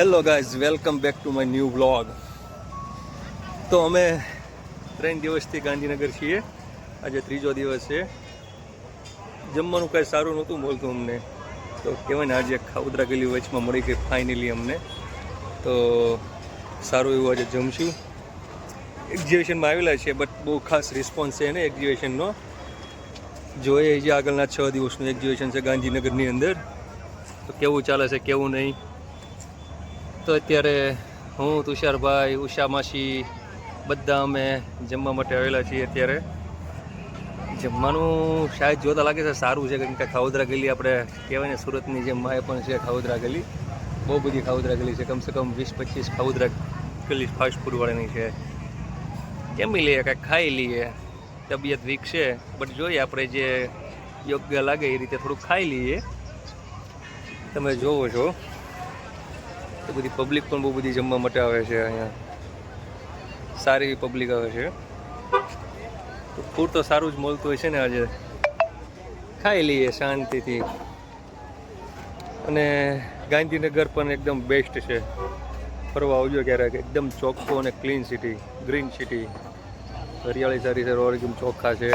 Hello guys, welcome back to my new vlog. તો અમે 3 દિવસથી ગાંધીનગર છીએ. આજે ત્રીજો દિવસ છે. જમવાનું કાંઈ સારું નહોતું મળતું અમને, તો કહેવાય ને આજે ખાઉદરા ગલી વચમાં મળી ગઈ ફાઇનલી અમને. તો સારું એવું આજે જમશું. એક્ઝિબિશનમાં આવેલા છીએ, બટ બહુ ખાસ રિસ્પોન્સ છે ને એક્ઝિબિશનનો. જોઈએ જે આગળના 6 દિવસનું એક્ઝિબિશન છે ગાંધીનગરની અંદર, તો કેવું ચાલે છે કેવું નહીં. તો અત્યારે હું, તુષારભાઈ, ઉષા માસી બધા અમે જમવા માટે આવેલા છીએ. અત્યારે જમવાનું શાયદ જોતા લાગે છે સારું છે, કારણ કે ખાઉદરા ગલી આપણે કહેવાય ને સુરતની જેમ માય પણ છે ખાઉદરા ગલી. બહુ બધી ખાઉદરા ગલી છે, કમસે કમ 20-25 ખાઉદરા ગલી ફાસ્ટ ફૂડવાળાની છે. જમી લઈએ, કાંઈક ખાઈ લઈએ. તબિયત વીક છે, બટ જોઈએ આપણે જે યોગ્ય લાગે એ રીતે થોડુંક ખાઈ લઈએ. તમે જોવો છો તો બધી પબ્લિક પણ બહુ બધી જમવા માટે આવે છે. અહીંયા સારી એવી પબ્લિક આવે છે, તો ફૂડ તો સારું જ મળતું હોય છે ને. આજે ખાઈ લઈએ શાંતિથી. અને ગાંધીનગર પણ એકદમ બેસ્ટ છે, ફરવા આવજો ક્યારેક. એકદમ ચોખ્ખું અને ક્લીન સિટી, ગ્રીન સિટી, હરિયાળી સારી છે, રોડ એકદમ ચોખ્ખા છે,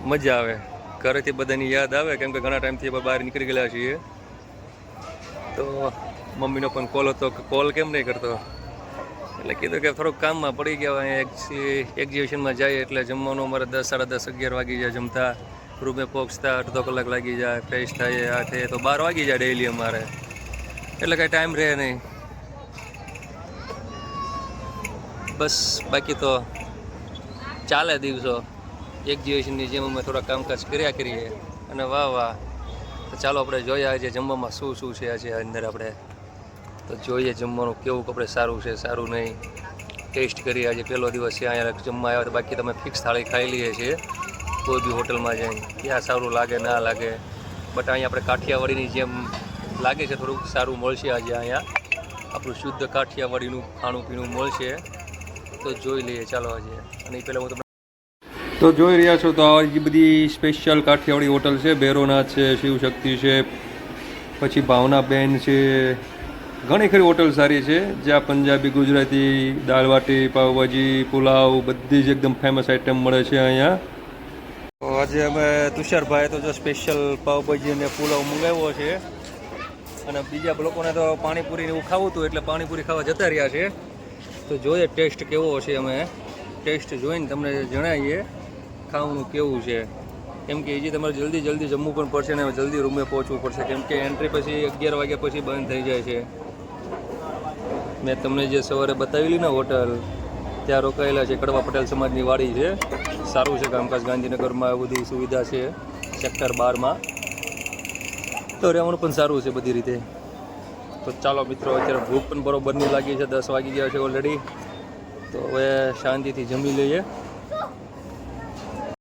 મજા આવે. ઘરેથી બધાની યાદ આવે, કેમ કે ઘણા ટાઈમથી બહાર નીકળી ગયેલા છીએ. તો મમ્મીનો પણ કોલ હતો કે કોલ કેમ નહીં કરતો, એટલે કીધું કે થોડુંક કામમાં પડી ગયા. અહીંયા એક્ઝિબિશનમાં જાય એટલે જમવાનું અમારે 10, સાડા 10, 11 વાગી જાય જમતા. રૂમે પહોંચતા અડધો કલાક લાગી જાય, ફ્રેશ થાય આ થાય તો 12 વાગી જાય ડેઈલી અમારે, એટલે કાંઈ ટાઈમ રહે નહીં. બસ બાકી તો ચાલે દિવસો એક્ઝિબિશનની જેમ. અમે થોડા કામકાજ કર્યા કરીએ અને વાહ વાહ. તો ચાલો આપણે જોઈએ આજે જમવામાં શું શું છે આજે અંદર. આપણે તો જોઈએ જમવાનું કેવું, આપણે સારું છે સારું નહીં ટેસ્ટ કરીએ. આજે પહેલો દિવસ છે અહીંયા જમવા આવ્યા, તો બાકી તમે ફિક્સ થાળી ખાઈ લઈએ છીએ કોઈ બી હોટલમાં જઈને, ક્યાં સારું લાગે ના લાગે. બટ અહીંયા આપણે કાઠિયાવાડીની જેમ લાગે છે, થોડુંક સારું મળશે આજે. અહીંયા આપણું શુદ્ધ કાઠિયાવાડીનું ખાણું પીણું મળશે, તો જોઈ લઈએ ચાલો આજે. અને એ પહેલાં હું તમને તો જોઈ રહ્યા છો તો આ બધી સ્પેશિયલ કાઠિયાવાડી હોટલ છે. ભૈરોનાથ છે, શિવશક્તિ છે, પછી ભાવનાબેન છે. ઘણી ખરી હોટલ સારી છે, જ્યાં પંજાબી, ગુજરાતી, દાળબાટી, પાવભાજી, પુલાવ બધી જ એકદમ ફેમસ આઈટમ મળે છે અહીંયા. તો આજે અમે તુષારભાઈ તો જો સ્પેશિયલ પાવભાજી અને પુલાવ મંગાવ્યો છે, અને બીજા લોકોને તો પાણીપુરી એવું ખાવું હતું એટલે પાણીપુરી ખાવા જતા રહ્યા છે. તો જોઈએ ટેસ્ટ કેવો છે, અમે ટેસ્ટ જોઈને તમને જણાવીએ ખાવાનું કેવું છે. કેમ કે હજી તમારે જલ્દી જમવું પણ પડશે ને જલ્દી રૂમે પહોંચવું પડશે, કેમ કે એન્ટ્રી પછી 11 વાગ્યા પછી બંધ થઈ જાય છે. મેં તમને જે સવારે બતાવેલી ને હોટલ, ત્યાં રોકાયેલા છે. કડવા પટેલ સમાજની વાડી છે. સારું છે કામકાજ ગાંધીનગરમાં, બધી સુવિધા છે સેક્ટર 12માં, તો રહેવાનું પણ સારું છે બધી રીતે. તો ચાલો મિત્રો, અત્યારે ભૂખ પણ બરોબરની લાગી છે, 10 વાગી ગયા છે ઓલરેડી. તો હવે શાંતિથી જમી લઈએ.